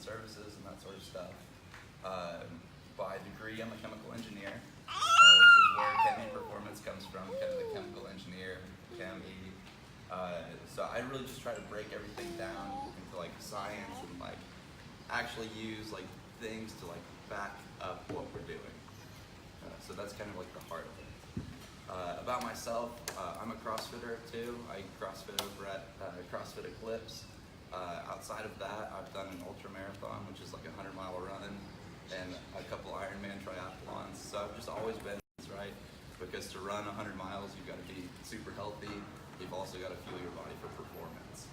services and that sort of stuff. By degree, I'm a chemical engineer, which is where ChemePerformance comes from, kind of the chemical engineer, Cheme. So I really just try to break everything down into like science and like actually use like things to like back up what we're doing. So that's kind of like the heart of it. About myself, I'm a CrossFitter too. I CrossFit over at CrossFit Eclipse. Outside of that, I've done an ultra marathon, which is like a 100-mile run, and a couple Ironman triathlons. So I've just always been this, right? Because to run 100 miles, you've got to be super healthy. You've also got to fuel your body for performance.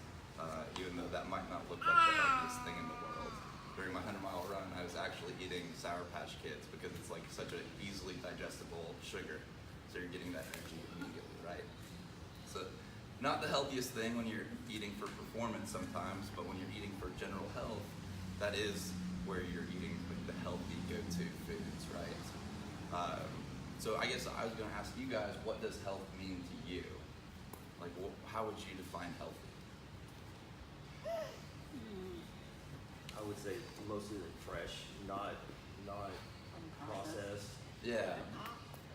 Even though that might not look like the healthiest thing in the world. During my 100-mile run, I was actually eating Sour Patch Kids because it's like such an easily digestible sugar. So you're getting that energy immediately, right? So not the healthiest thing when you're eating for performance sometimes, but when you're eating for general health, that is where you're eating like the healthy go-to foods, right? So I guess I was going to ask you guys, what does health mean to you? Like, how would you define healthy? I would say mostly like fresh, not processed. Yeah.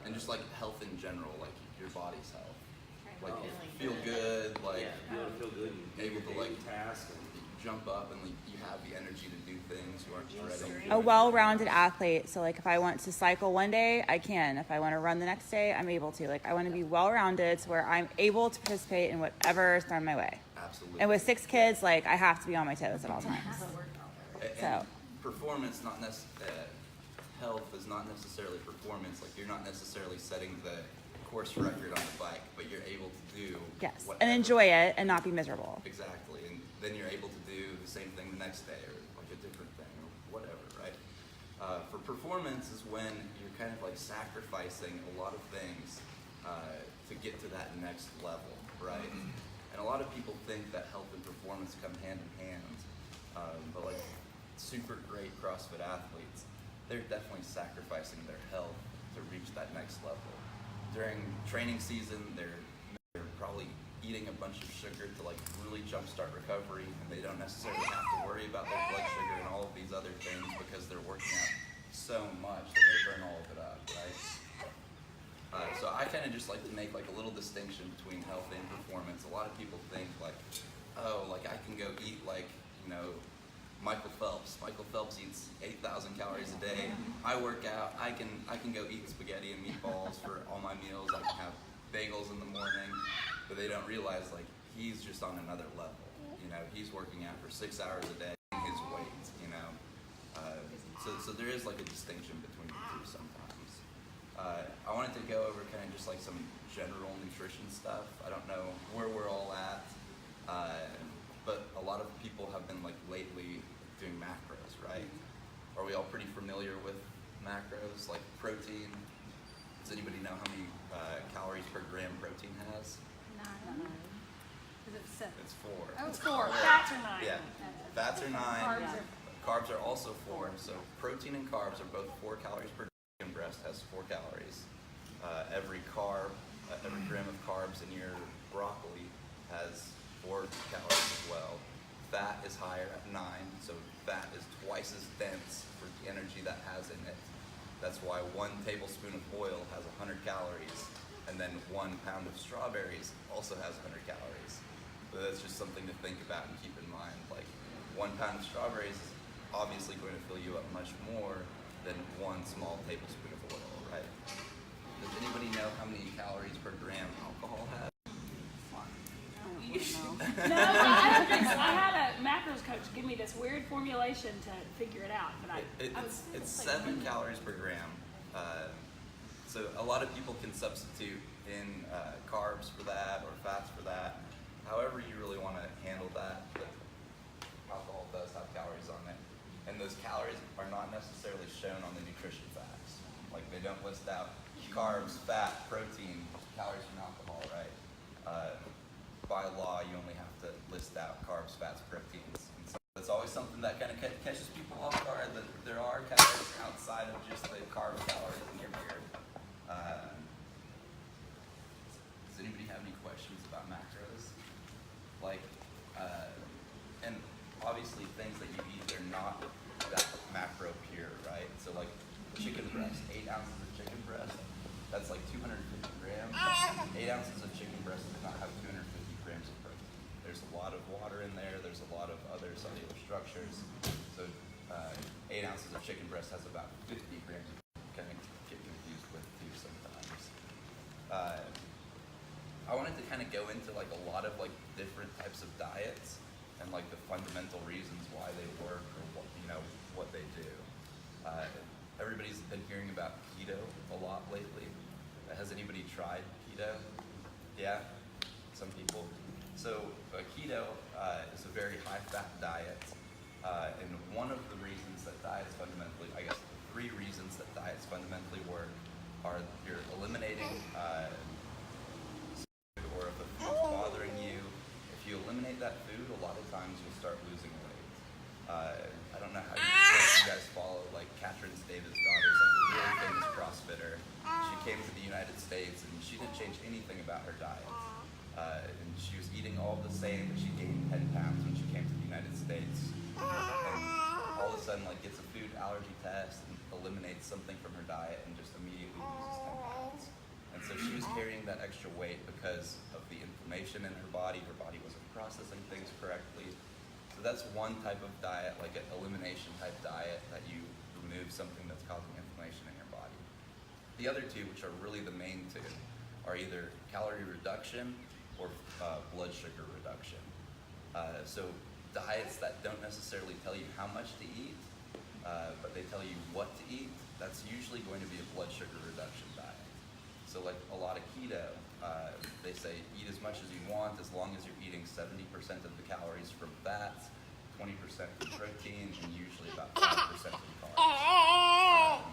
And just like health in general, like your body's health. Like you feel good, like you want to feel good and able to like task and jump up and like you have the energy to do things. You aren't dreading. A well-rounded athlete. So like if I want to cycle one day, I can. If I want to run the next day, I'm able to. Like I want to be well-rounded to where I'm able to participate in whatever is thrown my way. Absolutely. And with 6 kids, like I have to be on my toes at all times. And performance, not health is not necessarily performance. Like you're not necessarily setting the course record on the bike, but you're able to do yes, whatever. and enjoy it and not be miserable. Exactly, and then you're able to do the same thing the next day or like a different thing or whatever, right? For performance is when you're kind of like sacrificing a lot of things to get to that next level, right? And a lot of people think that health and performance come hand in hand, but like super great CrossFit athletes, they're definitely sacrificing their health to reach that next level. During training season, they're probably eating a bunch of sugar to like really jumpstart recovery, and they don't necessarily have to worry about their blood sugar and all of these other things because they're working out so much that they burn all of it up, right? So I kind of just like to make like a little distinction between health and performance. A lot of people think like, oh, like I can go eat like, you know, Michael Phelps. Michael Phelps eats 8,000 calories a day. I work out. I can go eat spaghetti and meatballs for all my meals. I can have bagels in the morning, but they don't realize like he's just on another level. You know, he's working out for 6 hours a day. His weight, you know. So there is like a distinction between the two sometimes. I wanted to go over kind of just like some general nutrition stuff. I don't know where we're all at. But a lot of people have been like lately doing macros, right? Are we all pretty familiar with macros, like protein? Does anybody know how many calories per gram protein has? 9. Is it 7? It's 4. Oh, it's 4. Fats are 9. Yeah, fats are 9. Carbs Carbs are also 4. So protein and carbs are both 4 calories per gram. Breast has 4 calories. Every gram of carbs in your broccoli has 4 calories as well. Fat is higher at 9, so fat is twice as dense for the energy that has in it. That's why 1 tablespoon of oil has 100 calories, and then 1 pound of strawberries also has 100 calories. So that's just something to think about and keep in mind. Like 1 pound of strawberries is obviously going to fill you up much more than 1 small tablespoon of oil, right? Does anybody know how many calories per gram alcohol has? No, I don't think so. I had a macros coach give me this weird formulation to figure it out, but it's 7 calories per gram. So a lot of people can substitute in carbs for that or fats for that. However you really want to handle that, but alcohol does have calories on it. And those calories are not necessarily shown on the nutrition facts. Like they don't list out carbs, fat, protein, calories from alcohol, right? By law, you only have to list out carbs, fats, proteins. And so it's always something that kind of catches people off guard, that there are calories outside of just the carb calories in your beer. Does anybody have any questions about macros? Like, and obviously things that you eat, they're not chicken breast, 8 ounces of chicken breast, that's like 250 grams. 8 ounces of chicken breast does not have 250 grams of protein. There's a lot of water in there. There's a lot of other cellular structures. So 8 ounces of chicken breast has about 50 grams of protein. Kind of get confused with too sometimes. I wanted to kind of go into like a lot of like different types of diets and like the fundamental reasons why they work or what they do. Everybody's been hearing about keto a lot lately. Has anybody tried keto? Yeah, some people. So keto is a very high-fat diet, and one of the reasons that diets fundamentally, I guess the 3 reasons that diets fundamentally work are you're eliminating or if a food's bothering you, if you eliminate that food, a lot of times you'll start losing weight. I don't know how you guys follow, like Catherine Davis' daughter is like a really famous CrossFitter. She came to the United States and she didn't change anything about her diet. And she was eating all the same, but she gained 10 pounds when she came to the United States. And all of a sudden, like, gets a food allergy test and eliminates something from her diet and just immediately loses 10 pounds. And so she was carrying that extra weight because of the inflammation in her body. Her body wasn't processing things correctly. So that's one type of diet, like an elimination type diet, that you remove something that's causing inflammation in your body. The other 2, which are really the main 2, are either calorie reduction or blood sugar reduction. So diets that don't necessarily tell you how much to eat, but they tell you what to eat, that's usually going to be a blood sugar reduction diet. So like a lot of keto, they say eat as much as you want as long as you're eating 70% of the calories from fats, 20% from protein, and usually about 5% from carbs.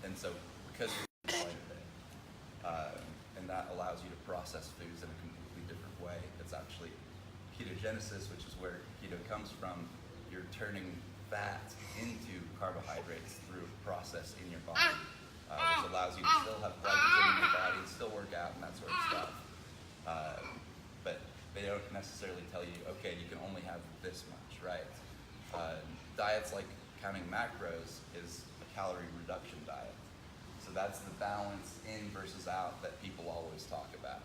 And so because you're eating quite a bit, and that allows you to process foods in a completely different way. It's actually ketogenesis, which is where keto comes from. You're turning fat into carbohydrates through a process in your body, which allows you to still have glycogen in your body, still work out, and that sort of stuff. But they don't necessarily tell you, okay, you can only have this much, right? Diets like counting macros is a calorie reduction diet. So that's the balance in versus out that people always talk about.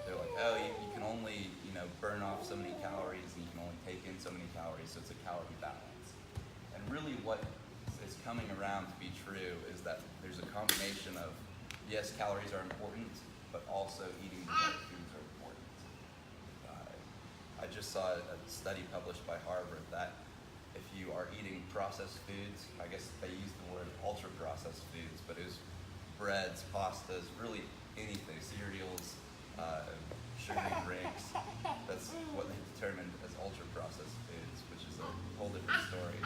They're like, oh, you can only burn off so many calories and you can only take in so many calories, so it's a calorie balance. And really what is coming around to be true is that there's a combination of, yes, calories are important, but also eating the right foods are important. I just saw a study published by Harvard that if you are eating processed foods, I guess they used the word ultra-processed foods, but it was breads, pastas, really anything, cereals, sugary drinks. That's what they determined as ultra-processed foods, which is a whole different story.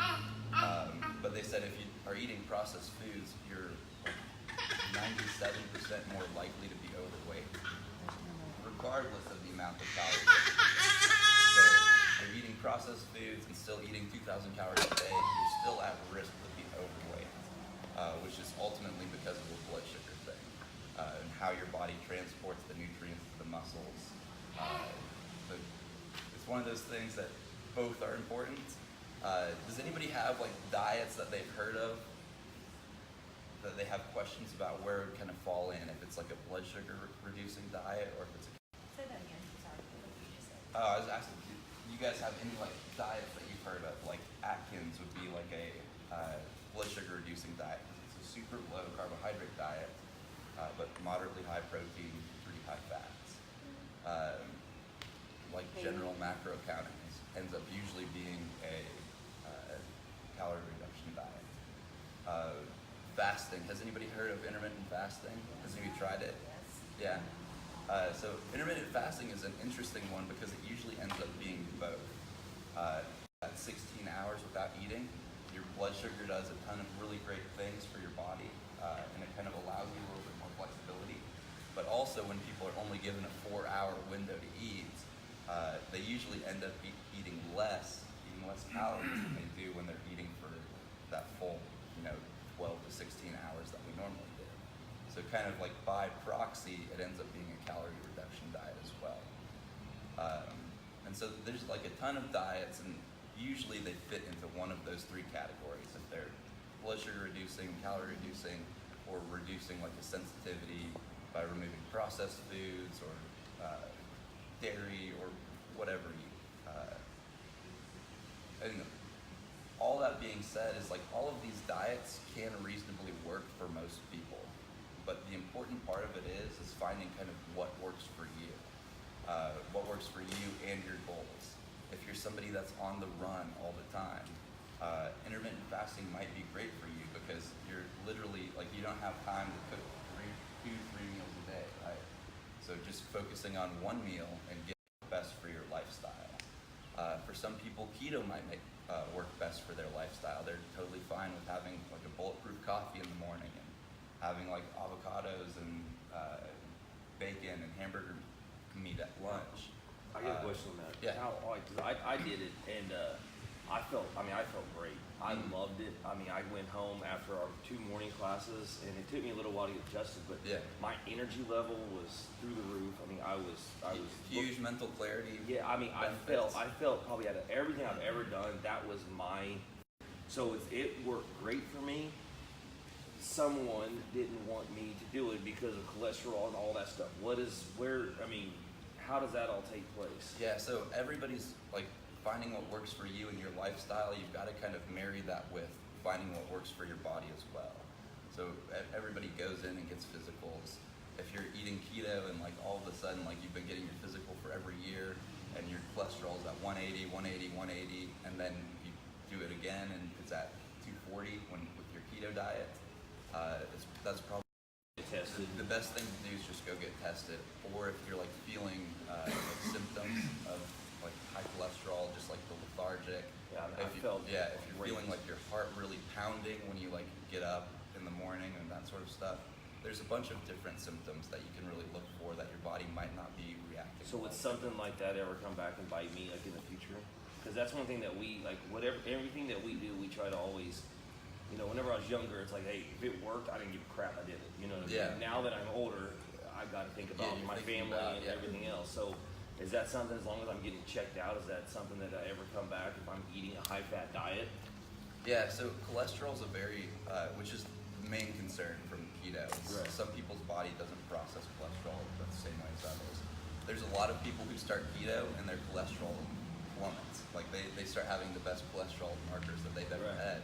But they said if you are eating processed foods, you're 97% more likely to be overweight, regardless of the amount of calories. So if you're eating processed foods and still eating 2,000 calories a day, you're still at risk of being overweight, which is ultimately because of the blood sugar thing and how your body transports the nutrients to the muscles. So it's one of those things that both are important. Does anybody have like diets that they've heard of that they have questions about where it kind of fall in, if it's like a blood sugar reducing diet or if it's a... Say that again. Sorry. What did you just say? I was asking, do you guys have any like diets that you've heard of? Like Atkins would be like a blood sugar reducing diet because it's a super low carbohydrate diet, but moderately high protein, pretty high fats. Like general macro counting ends up usually being a calorie reduction diet. Fasting. Has anybody heard of intermittent fasting? Has anybody tried it? Yes. Yeah. So intermittent fasting is an interesting one because it usually ends up being both. At 16 hours without eating, your blood sugar does a ton of really great things for your body, and it kind of allows you a little bit more flexibility. But also when people are only given a 4-hour window to eat, they usually end up eating less calories than they do when they're eating for that full, 12 to 16 hours that we normally do. So kind of like by proxy, it ends up being a calorie reduction diet as well. And so there's like a ton of diets, and usually they fit into one of those 3 categories. If they're blood sugar reducing, calorie reducing, or reducing like a sensitivity by removing processed foods or dairy or whatever you. And all that being said is like all of these diets can reasonably work for most people, but the important part of it is finding kind of what works for you, and your goals. If you're somebody that's on the run all the time, intermittent fasting might be great for you because you're literally like you don't have time to cook three meals a day, right? So just focusing on one meal and getting the best for your lifestyle. For some people, keto might work best for their lifestyle. They're totally fine with having like a bulletproof coffee in the morning and having like avocados and bacon and hamburger meat at lunch. I got a question on that. Yeah. How, like, 'cause I did it and I felt great. I loved it. I mean, I went home after our 2 morning classes, and it took me a little while to get adjusted, but Yeah. my energy level was through the roof. I mean, I was Huge mental clarity. Yeah, I mean, benefits. I felt probably out of everything I've ever done, that was my. So it worked great for me. Someone didn't want me to do it because of cholesterol and all that stuff. How does that all take place? Yeah, so everybody's like finding what works for you and your lifestyle. You've got to kind of marry that with finding what works for your body as well. So everybody goes in and gets physicals. If you're eating keto and like all of a sudden like you've been getting your physical for every year and your cholesterol's at 180, and then you do it again and it's at 240 with your keto diet, that's probably Tested. the best thing to do is just go get tested. Or if you're like feeling like symptoms of like high cholesterol, just like the lethargic. Yeah, if you're great. feeling like your heart really pounding when you like get up in the morning and that sort of stuff, there's a bunch of different symptoms that you can really look for that your body might not be reacting. So would something like that ever come back and bite me like in the future? Because that's one thing that we like. Everything that we do, we try to always. You know, whenever I was younger, it's like, hey, if it worked, I didn't give a crap. I did it. You know what I mean? Yeah. Now that I'm older, I've got to think about you're my thinking family about, and yeah. everything else. So, is that something? As long as I'm getting checked out, is that something that I ever come back if I'm eating a high-fat diet? Yeah, so cholesterol is a very, which is the main concern from keto. Right. Some people's body doesn't process cholesterol the same way as others. There's a lot of people who start keto and their cholesterol plummets. Like they start having the best cholesterol markers that they've ever Right. had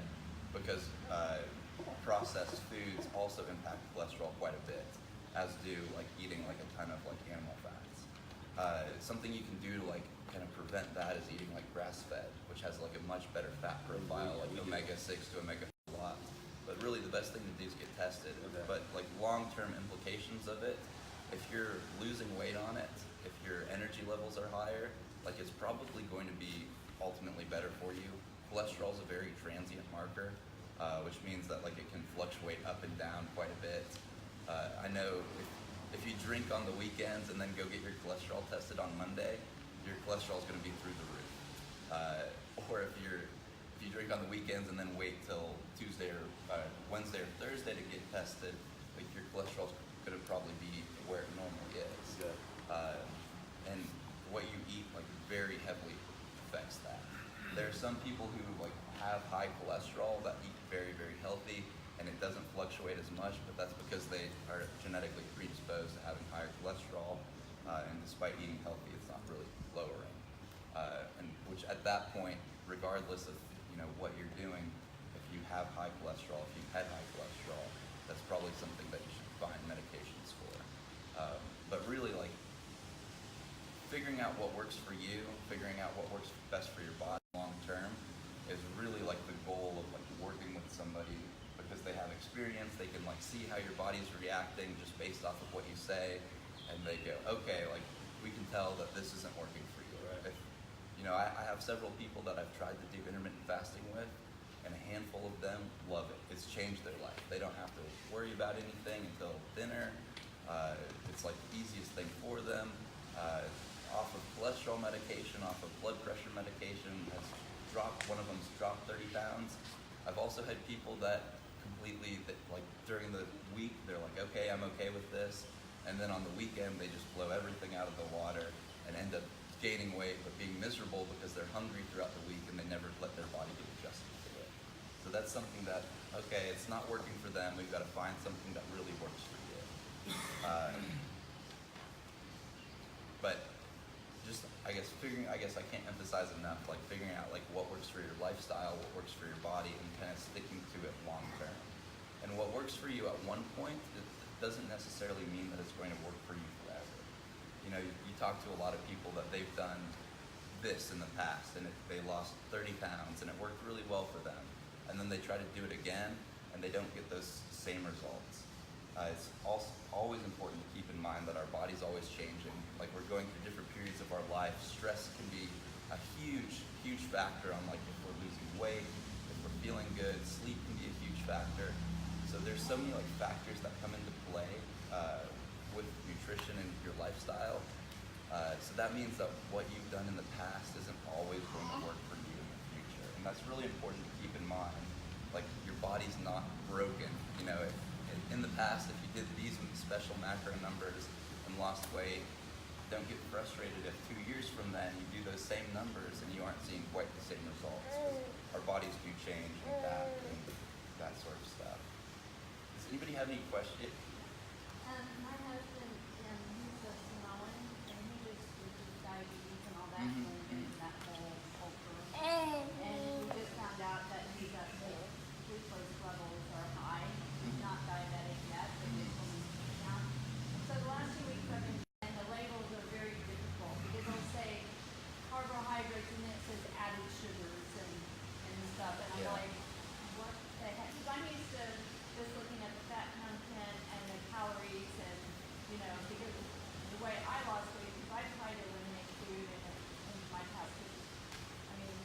because processed foods also impact cholesterol quite a bit, as do like eating like a ton of like animal fats. Something you can do to like kind of prevent that is eating like grass-fed, which has like a much better fat profile, like omega-6 to omega-4 a lot. But really the best thing to do is get tested. Okay. But like long-term implications of it, if you're losing weight on it, if your energy levels are higher, like it's probably going to be ultimately better for you. Cholesterol is a very transient marker, which means that like it can fluctuate up and down quite a bit. I know if you drink on the weekends and then go get your cholesterol tested on Monday, your cholesterol is going to be through the roof. Or if you drink on the weekends and then wait till Tuesday or Wednesday or Thursday to get tested, like your cholesterol is going to probably be where it normally is. Yeah. And what you eat like very heavily affects that. There are some people who like have high cholesterol that eat very, very healthy and it doesn't fluctuate as much, but that's because they are genetically predisposed to having higher cholesterol, and despite eating healthy, it's not really lowering. And which at that point, regardless of what you're doing, if you have high cholesterol, if you've had high cholesterol, that's probably something that you should find medications for. But really, like figuring out what works for you, figuring out what works best for your body long term, is really like the goal of like working with somebody because they have experience. They can like see how your body's reacting just based off of what you say, and they go, okay, like we can tell that this isn't working for you. Right. I have several people that I've tried to do intermittent fasting with, and a handful of them love it. It's changed their life. They don't have to worry about anything until dinner. It's like the easiest thing for them. Off of cholesterol medication, off of blood pressure medication, one of them's dropped 30 pounds. I've also had people that like during the week, they're like, okay, I'm okay with this. And then on the weekend, they just blow everything out of the water and end up gaining weight, but being miserable because they're hungry throughout the week and they never let their body get adjusted to it. So So that's something that, okay, it's not working for them. We've got to find something that really works for you. But just, I guess I can't emphasize enough, like figuring out like what works for your lifestyle, what works for your body, and kind of sticking to it long term. And what works for you at one point, it doesn't necessarily mean that it's going to work for you forever. You know, you talk to a lot of people that they've done this in the past, and they lost 30 pounds, and it worked really well for them. And then they try to do it again, and they don't get those same results. It's also always important to keep in mind that our body's always changing. Like, we're going through different periods of our life. Stress can be a huge, huge factor on like if we're losing weight, if we're feeling good. Sleep can be a huge factor. So there's so many like factors that come into play with nutrition and your lifestyle. So that means that what you've done in the past isn't always going to work for you in the future. And that's really important to keep in mind. Like, your body's not broken. You know, in the past, if you did these special macro numbers and lost weight, don't get frustrated if 2 years from then you do those same numbers and you aren't seeing quite the same results. Our bodies do change and adapt and that sort of stuff. Does anybody have any questions? My husband, he's a Samoan, and he just with his diabetes and all that, Mhm. and that whole culture. And we just found out that his glucose levels are high. He's not diabetic yet, but it's only down. So the last 2 weeks I've been, and the labels are very difficult because they'll say carbohydrates and then it says added sugars and stuff. And I'm Yeah. like, what the heck? Because I'm used to just looking at the fat content and the calories and, you know, because the way I lost weight, because I tried to eliminate food in my past. I mean,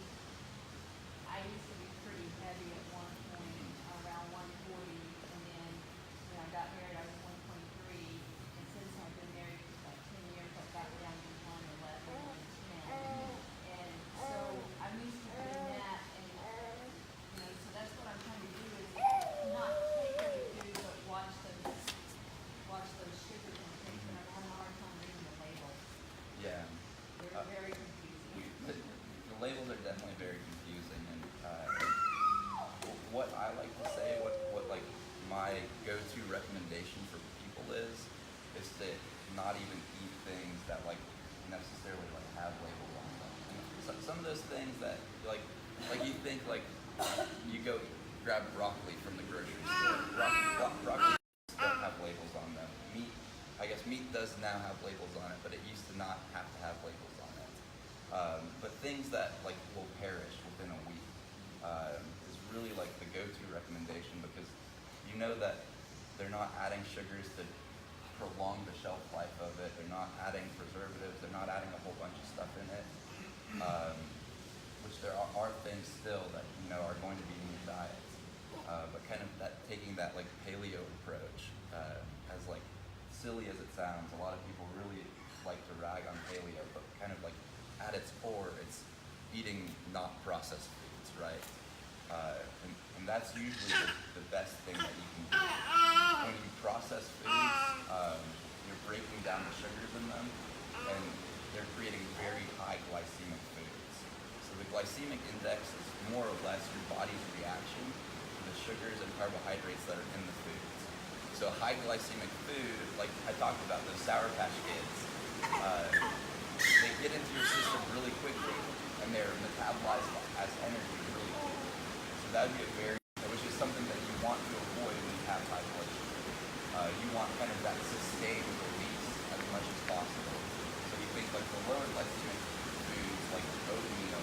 I used to be pretty heavy at one point, around 140, and then when I got married, I was 123, and since I've been married for about 10 years, I've got down to 111, 110, and so I'm used to doing that, and you know, so that's what I'm trying to do is not take every food, but watch those sugar contents, and I'm having a hard time reading the labels. Yeah. They're very confusing. The labels are definitely very confusing, and what I like to say, what like my go-to recommendation for people is to not even eat things that like necessarily like have labels on them. And some of those things that like you think like you go grab broccoli from the grocery store. Broccoli don't have labels on them. Meat does now have labels on it, but it used to not have to have labels on it. But things that like will perish within a week is really like the go-to recommendation, because you know that they're not adding sugars to prolong the shelf life of it. They're not adding preservatives. They're not adding a whole bunch of stuff in it. Which there are things still that are going to be in your diet. But kind of taking that like paleo approach, as like silly as it sounds, a lot of people really like to rag on paleo, but kind of like at its core, it's eating not processed foods, right? And that's usually the best thing that you can do. When you process foods, you're breaking down the sugars in them, and they're creating very high glycemic foods. So the glycemic index is more or less your body's reaction to the sugars and carbohydrates that are in the foods. So high glycemic food, like I talked about those Sour Patch Kids, they get into your system really quickly, and they're metabolized as energy really quickly. So that would be which is something that you want to avoid when you have high blood sugar. You want kind of that sustained release as much as possible. So you think like the lower glycemic foods, like oatmeal,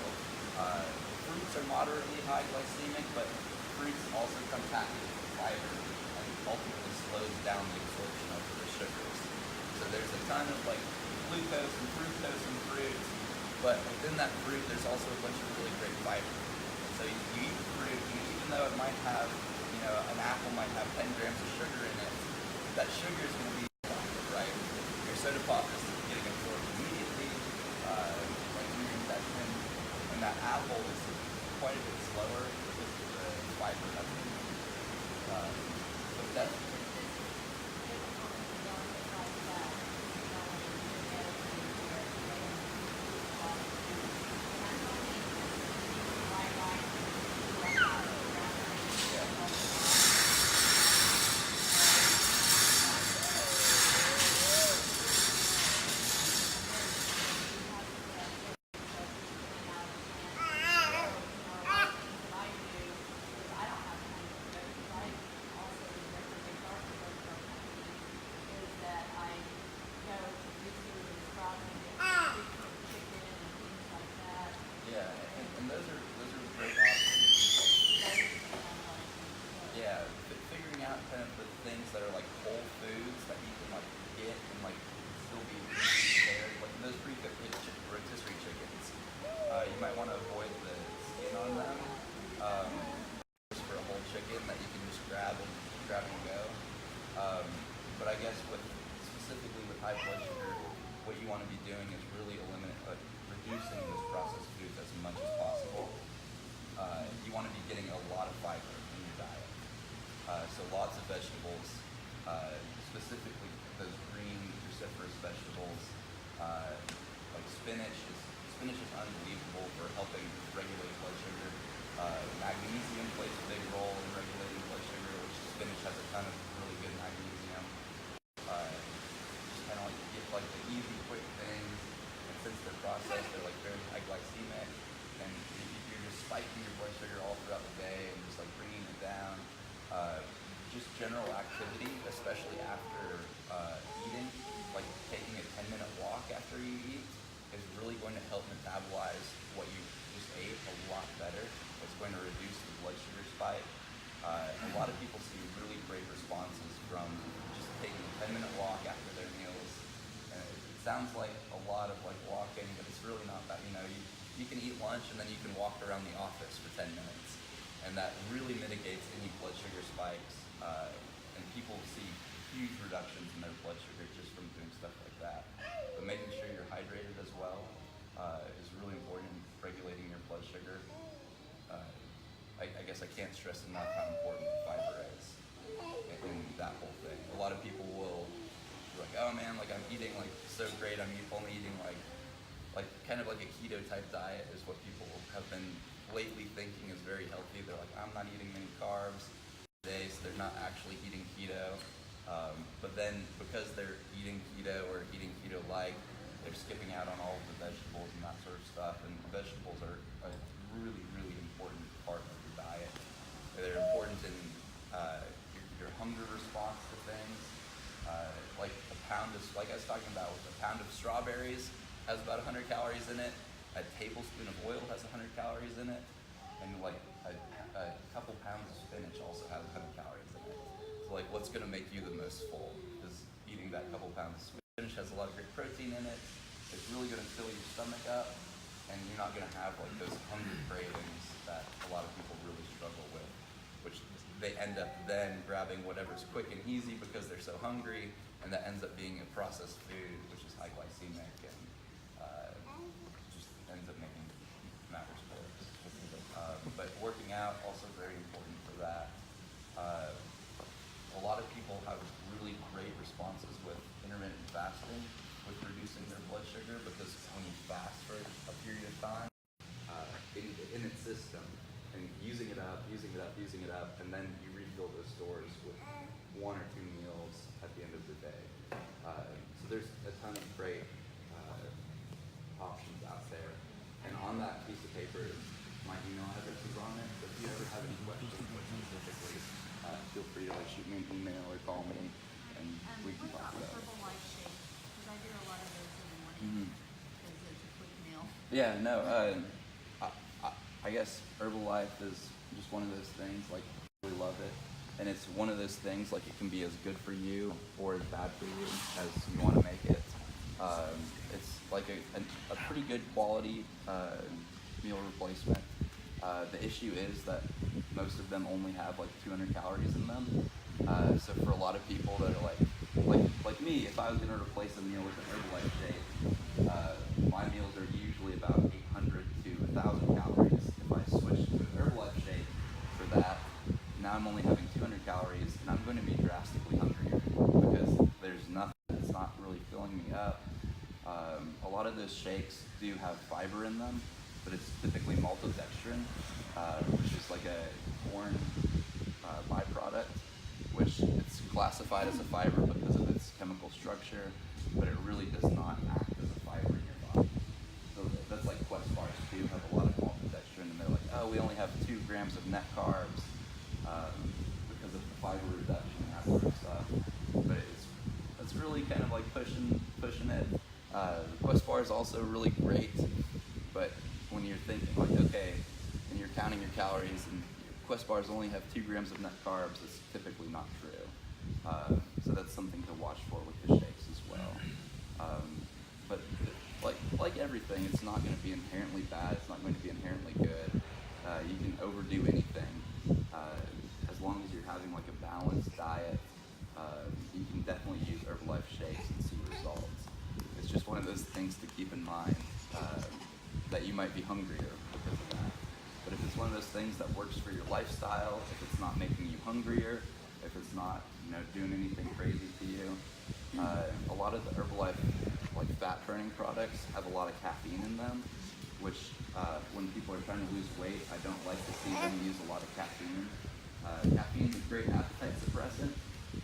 fruits are moderately high glycemic, but fruits also come packed with fiber and ultimately slows down the absorption of the sugars. So there's a ton of like glucose and fructose in fruits, but within that fruit there's also a bunch of really great fiber. And so you eat the fruit, and even though it might have, an apple might have 10 grams of sugar in it, that sugar is going to be right. Your soda pop is getting absorbed immediately, like in your intestine, and that apple is quite a bit slower because of the fiber that's in it. So that's grab and go. But I guess specifically with high blood sugar, what you want to be doing is really reducing those processed foods as much as possible. You want to be getting a lot of fiber in your diet. So lots of vegetables, specifically those green cruciferous vegetables, like spinach is unbelievable for helping regulate blood sugar. Magnesium plays a big role in regulating blood sugar, which spinach has a ton of really good magnesium. Just kind of like get like the easy, quick things, and since they're processed, they're like very high glycemic, and you're just spiking your blood sugar all throughout the day and just like bringing it down. Just general activity, especially after eating, like taking a 10-minute walk after you eat, is really going to help metabolize what you just ate a lot better. It's going to reduce the blood sugar spike. A lot of people see really great responses from just taking a 10-minute walk after their meals. And it sounds like a lot of like walking, but it's really not that. You can eat lunch and then you can walk around the office for 10 minutes. And that really mitigates any blood sugar spikes. And people see huge reductions in their blood sugar just from doing stuff like that. But making sure you're hydrated as well is really important in regulating your blood sugar. I guess I can't stress enough how important fiber is in that whole thing. A lot of people will be like, oh man, like I'm eating like so great, I'm only eating like kind of like a keto type diet is what people have been lately thinking is very healthy. They're like, I'm not eating many carbs today, so they're not actually eating keto. But then because they're eating keto or eating keto-like, they're skipping out on all of the vegetables and that sort of stuff. And vegetables are a really, really important part of your diet. They're important in your hunger response to things. Like like I was talking about, a pound of strawberries has about 100 calories in it. A tablespoon of oil has 100 calories in it. And like a couple pounds of spinach also has 100 calories in it. So like what's gonna make you the most full is eating that couple pounds of spinach. Has a lot of great protein in it. It's really gonna fill your stomach up, and you're not gonna have like those hunger cravings that a lot of people really struggle with, which they end up then grabbing whatever's quick and easy because they're so hungry, and that ends up being a processed food, which is high glycemic and just ends up making matters worse. But working out also very important for that. A lot of people have really great responses with intermittent fasting, with reducing their blood sugar, because when you fast for a period of time, in its system, and using it up, and then you refill those stores with 1 or 2 meals at the end of the day. So there's a ton of great options out there. And on that piece of paper, my email address is on it. So if you ever have any questions specifically, feel free to shoot me an email or call me, and we can talk about it. Herbalife shake, because I do a lot of those in the morning, because it's a quick meal. Yeah, no, I guess Herbalife is just one of those things, like, I really love it. And it's one of those things, like, it can be as good for you or as bad for you as you want to make it. It's like a pretty good quality meal replacement. The issue is that most of them only have like 200 calories in them. So for a lot of people that are like me, if I was going to replace a meal with an Herbalife shake, my meals are usually about 800 to 1,000 calories. If I switch to an Herbalife shake for that, now I'm only having 200 calories, and I'm going to be drastically hungrier because there's nothing that's not really filling me up. A lot of those shakes do have fiber in them, but it's typically maltodextrin, which is like a corn byproduct, which it's classified as a fiber because of its chemical structure, but it really does not act as a fiber in your body. So that's like Quest bars too have a lot of maltodextrin, and they're like, oh, we only have 2 grams of net carbs because of the fiber reduction and that sort of stuff. But it's really kind of like pushing it. Quest bar is also really great, but when you're thinking like, okay, and you're counting your calories, and Quest bars only have 2 grams of net carbs, it's typically not true. So that's something to watch for with the shakes as well. But like everything, it's not going to be inherently bad. It's not going to be inherently good. You can overdo anything as long as you're having like a balanced diet, you can definitely use Herbalife shakes and see results. It's just one of those things to keep in mind, that you might be hungrier because of that. But if it's one of those things that works for your lifestyle, if it's not making you hungrier, if it's not, doing anything crazy to you, a lot of the Herbalife like fat burning products have a lot of caffeine in them, which when people are trying to lose weight, I don't like to see them use a lot of caffeine. Caffeine is a great appetite suppressant,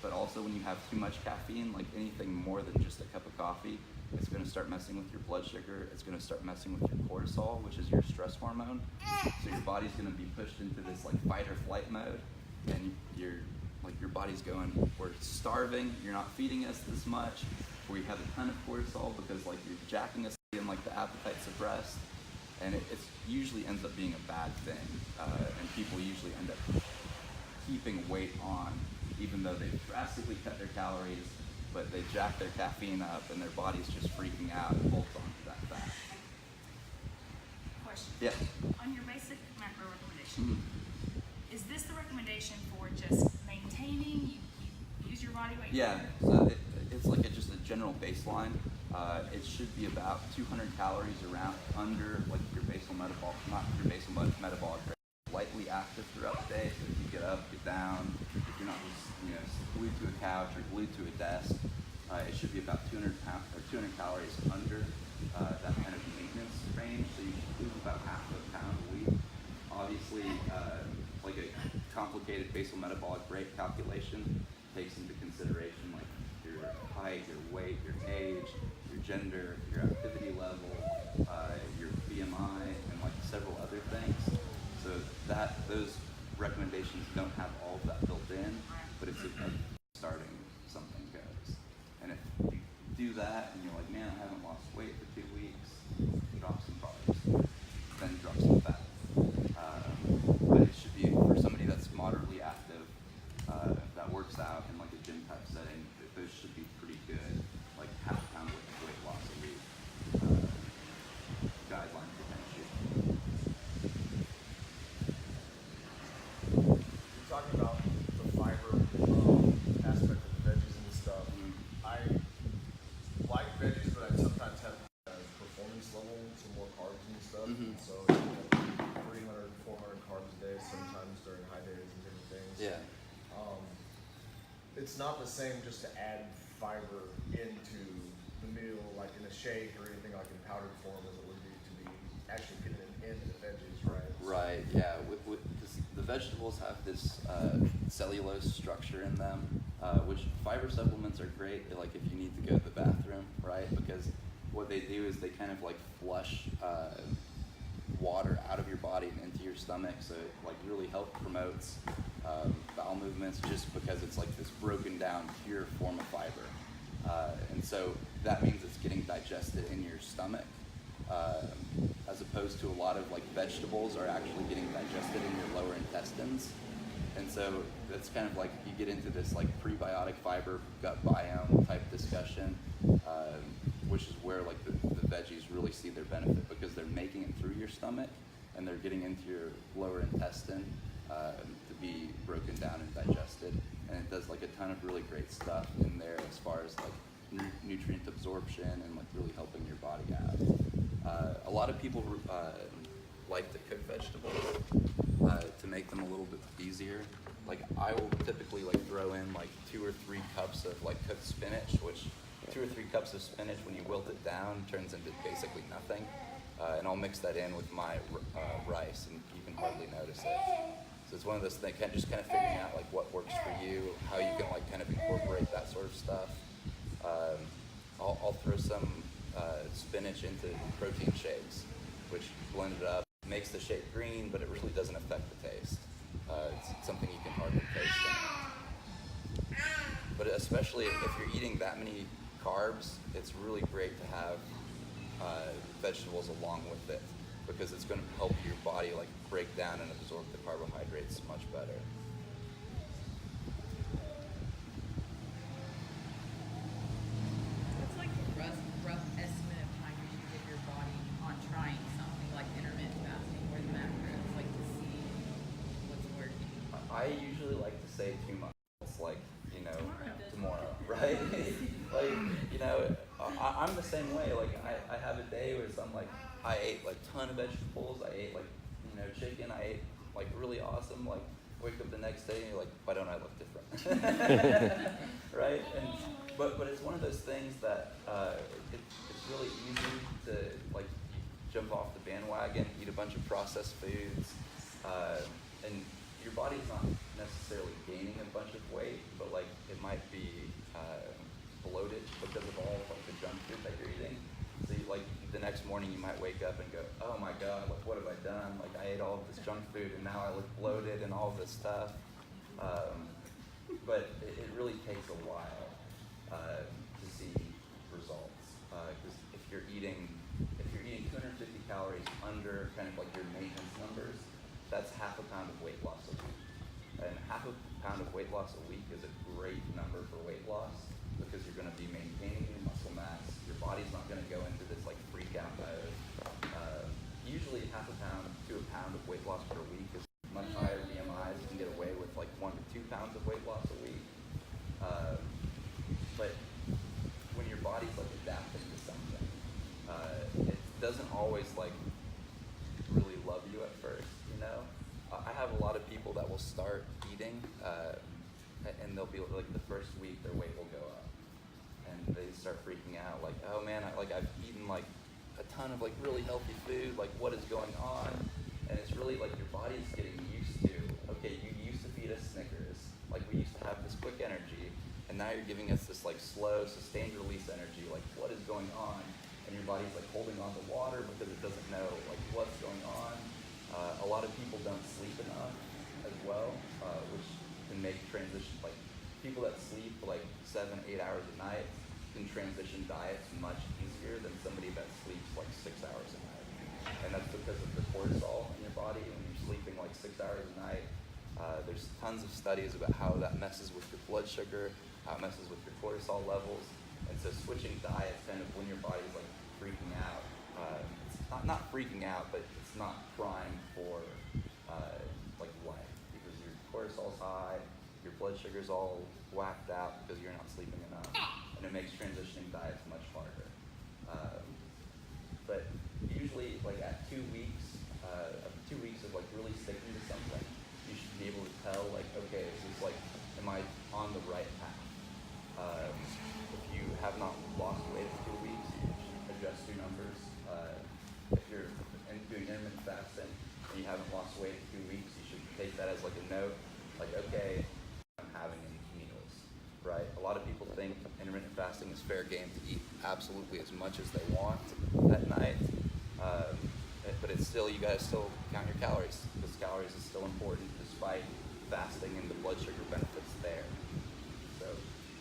but also when you have too much caffeine, like anything more than just a cup of coffee, it's going to start messing with your blood sugar. It's going to start messing with your cortisol, which is your stress hormone. So your body's going to be pushed into this like fight or flight mode, and your body's going, we're starving. You're not feeding us this much. We have a ton of cortisol because like you're jacking us in like the appetite suppressed, and it usually ends up being a bad thing. And people usually end up keeping weight on, even though they've drastically cut their calories, but they jack their caffeine up and their body's just freaking out and holds on to that fat. Question. Yeah. On your basic macro recommendation, is this the recommendation for just maintaining? You use your body weight? Yeah, so it's like just a general baseline. It should be about 200 calories around under like your basal metabolic, not your basal metabolic rate. Lightly active throughout the day, so if you get up, get down, if you're not just glued to a couch or glued to a desk, it should be about 200 calories under that kind of maintenance range. So you should lose about half a pound a week. Obviously, like a complicated basal metabolic rate calculation takes into consideration like your height, your weight, your age, your gender, your activity level, your BMI, and like several other things. So those recommendations don't have all of that built in, but it's a starting something goes. And if you do that and you're like, man, I haven't lost weight for 2 weeks, drop some carbs, then drop some fat. But it should be for somebody that's moderately active, that works out in like a gym type setting, those should be pretty good, like half a pound of weight loss a week guidelines to kind of shoot. You're talking about the fiber aspect of the veggies and stuff. I like veggies, but I sometimes have performance level, some more carbs and stuff. So 300, 400 carbs a day, sometimes during high days and different things. Yeah. It's not the same just to add fiber into the meal, like in a shake or anything like in powdered form, as it would be to be actually getting it into the veggies, right? Right, yeah. Cause the vegetables have this cellulose structure in them, which fiber supplements are great, like if you need to go to the bathroom, right? Because what they do is they kind of like flush water out of your body and into your stomach, so it like really promotes bowel movements, just because it's like this broken down pure form of fiber. And so that means it's getting digested in your stomach, as opposed to a lot of like vegetables are actually getting digested in your lower intestines. And so that's kind of like you get into this like prebiotic fiber gut biome type discussion, which is where like the veggies really see their benefit, because they're making it through your stomach and they're getting into your lower intestine to be broken down and digested. And it does like a ton of really great stuff in there as far as like nutrient absorption and like really helping your body out. A lot of people like to cook vegetables to make them a little bit easier. Like I will typically like throw in like 2 or 3 cups of like cooked spinach, which 2 or 3 cups of spinach when you wilt it down turns into basically nothing. And I'll mix that in with my rice, and you can hardly notice it. So it's one of those things, just kind of figuring out like what works for you, how you can like kind of incorporate that sort of stuff. I'll throw some spinach into protein shakes, which blend it up, makes the shake green, but it really doesn't affect the taste. It's something you can hardly taste. But especially if you're eating that many carbs, it's really great to have vegetables along with it, because it's going to help your body like break down and absorb the carbohydrates much better. What's like a rough estimate of time you should give your body on trying something like intermittent fasting or the macros, like to see what's working? I usually like to say too much. It's like, you know, tomorrow, right? Like, you know, I'm the same way. Like, I have a day where I'm like, I ate like a ton of vegetables. I ate like, you know, chicken. I ate like really awesome. Like, wake up the next day and you're like, why don't I look different? Right? And but it's one of those things that it's really easy to like jump off the bandwagon, eat a bunch of processed foods, and your body's not necessarily gaining a bunch of weight, but like it might be bloated because of all like the junk food that you're eating. So you, like the next morning you might wake up and go, oh my God, like what have I done? Like I ate all of this junk food and now I look bloated and all this stuff. But it really takes a while to see results. Because if you're eating 250 calories under kind of like your maintenance numbers, that's half a pound of weight loss a week. And half a pound of weight loss a week is a great number for weight loss because you're going to be maintaining your muscle mass. Your body's not going to go into this like freak out mode. Usually half a pound to a pound of weight loss per week is much higher BMIs. You can get away with like 1 to 2 pounds of weight loss a week. But when your body's like adapting to something, it doesn't always like really love you at first, you know? I have a lot of people that will start eating and they'll be like the first week their weight will go up and they start freaking out like, oh man, I've eaten like a ton of like really healthy food, like what is going on? And it's really like your body's getting used to, okay, you used to feed us Snickers, like we used to have this quick energy, and now you're giving us this like slow, sustained release energy, like what is going on? And your body's like holding on to water because it doesn't know like what's going on. A lot of people don't sleep enough as well, which can make transition, like people that sleep like 7-8 hours a night can transition diets much easier than somebody that sleeps like 6 hours a night. And that's because of the cortisol in your body. When you're sleeping like 6 hours a night, there's tons of studies about how that messes with your blood sugar, how it messes with your cortisol levels. And so switching diets kind of when your body's like freaking out, it's not freaking out, but it's not primed for like life because your cortisol's high, your blood sugar's all whacked out because you're not sleeping enough, and it makes transitioning diets much harder. But usually, like at 2 weeks, 2 weeks of like really sticking to something, you should be able to tell like, okay, this is like, am I on the right path? If you have not lost weight in 2 weeks, you should adjust your numbers. If you're doing intermittent fasting and you haven't lost weight in 2 weeks, you should take that as like a note, like, okay, I'm having any meals, right? A lot of people think intermittent fasting is fair game to eat absolutely as much as they want at night, but it's still, you guys still count your calories because calories is still important despite fasting and the blood sugar benefits there. So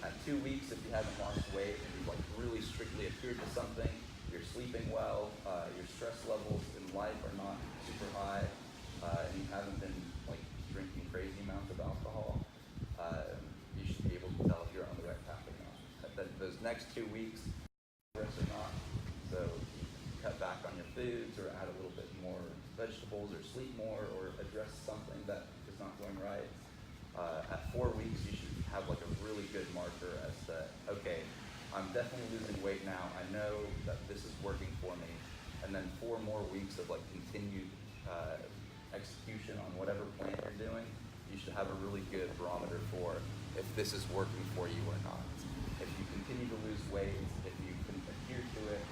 at 2 weeks, if you haven't lost weight and you've like really strictly adhered to something, you're sleeping well, your stress levels in life are not super high, and you haven't been like drinking crazy amounts of alcohol, you should be able to tell if you're on the right path or not. Those next 2 weeks, progress or not. So you cut back on your foods or add a little bit more vegetables or sleep more or address something that is not going right. At 4 weeks, you should have like a really good marker as to, okay, I'm definitely losing weight now. I know that this is working for me. And then 4 more weeks of like continued execution on whatever plan you're doing, you should have a really good barometer for if this is working for you or not. If you continue to lose weight, if you can adhere to it,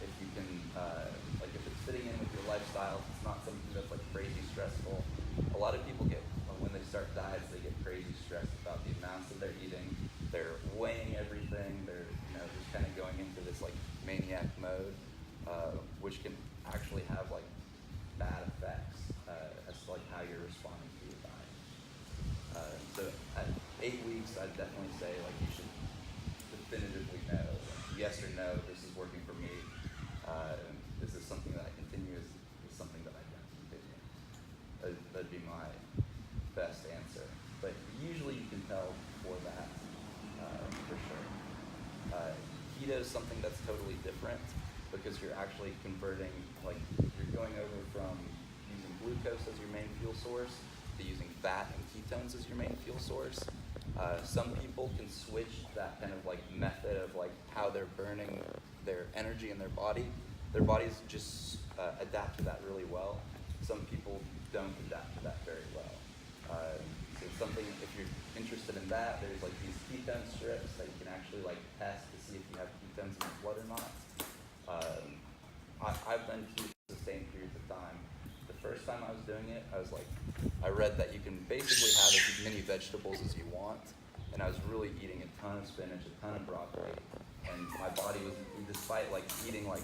if you can, like if it's fitting in with your lifestyle, if it's not something that's like crazy stressful. A lot of people get, when they start diets, they get crazy stressed about the amounts that they're eating. They're weighing everything. They're, you know, just kind of going into this like maniac mode, which can actually have like bad effects as to like how you're responding to your diet. So at 8 weeks, I'd definitely say like you should definitively know, like, yes or no, this is working for me. This is something that I continue. Is something that I don't continue. That'd be my best answer. But usually you can tell before that, for sure. Keto is something that's totally different because you're actually converting, like you're going over from using glucose as your main fuel source to using fat and ketones as your main fuel source. Some people can switch that kind of like method of like how they're burning their energy in their body. Their bodies just adapt to that really well. Some people don't adapt to that very well. So it's something, if you're interested in that, there's like these ketone strips that you can actually like test to see if you have ketones in your blood or not. I've done keto sustained periods of time. The first time I was doing it, I read that you can basically have as many vegetables as you want, and I was really eating a ton of spinach, a ton of broccoli, and my body was, despite like eating like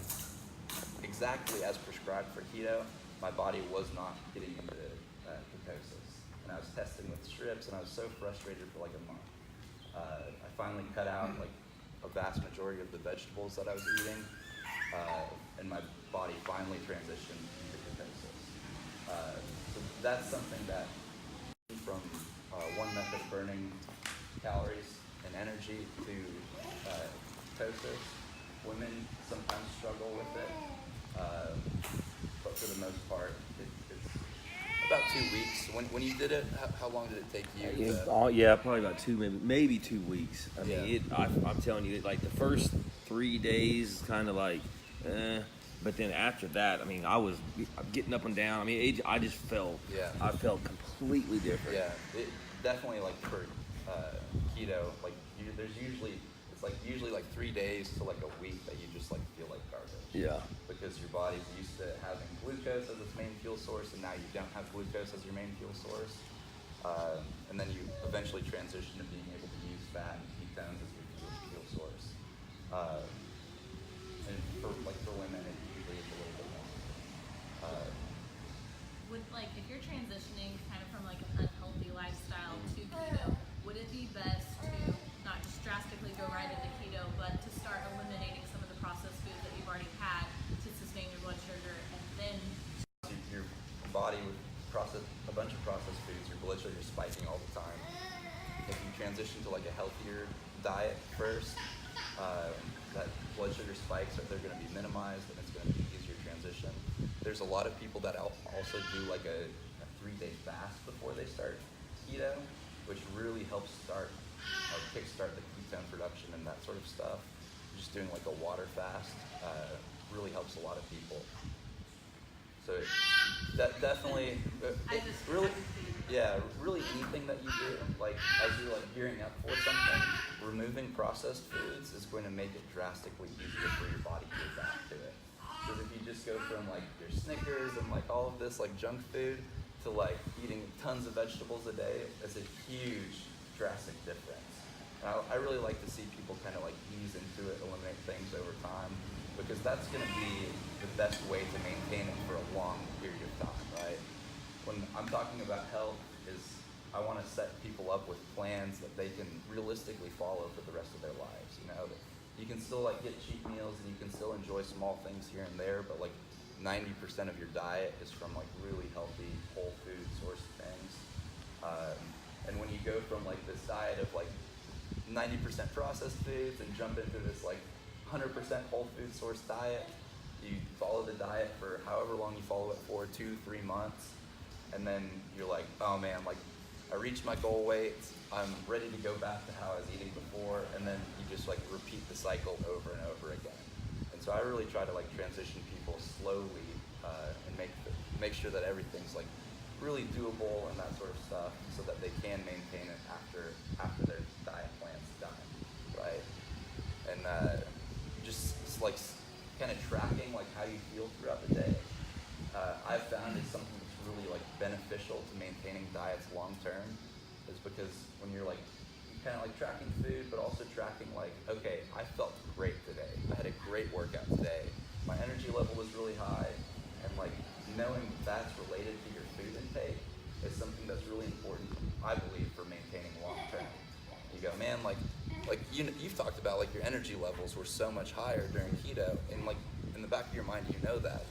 exactly as prescribed for keto, my body was not getting into ketosis. And I was testing with strips, and I was so frustrated for like a month. I finally cut out like a vast majority of the vegetables that I was eating, and my body finally transitioned into ketosis. So that's something that, from one method of burning calories and energy to ketosis, women sometimes struggle with it, but for the most part, it's about 2 weeks. When you did it, how long did it take you? Yeah, probably about maybe 2 weeks. I mean, Yeah. I'm telling you, like the first 3 days, kind of like, but then after that, I mean, I'm getting up and down. I mean, I just felt, Yeah. I felt completely different. Yeah, it definitely, like for keto, like there's usually, it's like usually like 3 days to like a week that you just like feel like garbage. Yeah. Because your body's used to having glucose as its main fuel source, and now you don't have glucose as your main fuel source. And then you eventually transition to being able to use fat and ketones as your fuel source. And for women, it usually is a little bit more. Would, like, if you're transitioning kind of from like an unhealthy lifestyle to keto, would it be best to not just drastically go right into keto, but to start eliminating some of the processed foods that you've already had to sustain your blood sugar, and then Your body would process a bunch of processed foods, your blood sugar is spiking all the time. If you transition to like a healthier diet first, that blood sugar spikes, they're going to be minimized, and it's going to be an easier transition. There's a lot of people that also do like a 3-day fast before they start keto, which really helps kickstart the ketone production and that sort of stuff. Just doing like a water fast really helps a lot of people. So that definitely, really anything that you do, like as you're like gearing up for something, removing processed foods is going to make it drastically easier for your body to adapt to it. Because if you just go from like your Snickers and like all of this like junk food to like eating tons of vegetables a day, it's a huge drastic difference. And I really like to see people kind of like ease into it, eliminate things over time, because that's going to be the best way to maintain it for a long period of time, right? When I'm talking about health, I want to set people up with plans that they can realistically follow for the rest of their lives. You know, that you can still like get cheat meals and you can still enjoy small things here and there, but like 90% of your diet is from like really healthy whole food source things. And when you go from like this diet of like 90% processed foods and jump into this like 100% whole food source diet, you follow the diet for however long you follow it for, 2-3 months, and then you're like, oh man, like I reached my goal weight, I'm ready to go back to how I was eating before, and then you just like repeat the cycle over and over again. And so I really try to like transition people slowly and make sure that everything's like really doable and that sort of stuff, so that they can maintain it after their diet plan's done, right? And just like kind of tracking like how you feel throughout the day, I've found is something that's really like beneficial to maintaining diets long term, is because when you're like kind of like tracking food, but also tracking like, okay, I felt great today. I had a great workout today. My energy level was really high, and like knowing that's related to your food intake is something that's really important, I believe, for maintaining long term. You go, man, like you've talked about like your energy levels were so much higher during keto, and like in the back of your mind, you know that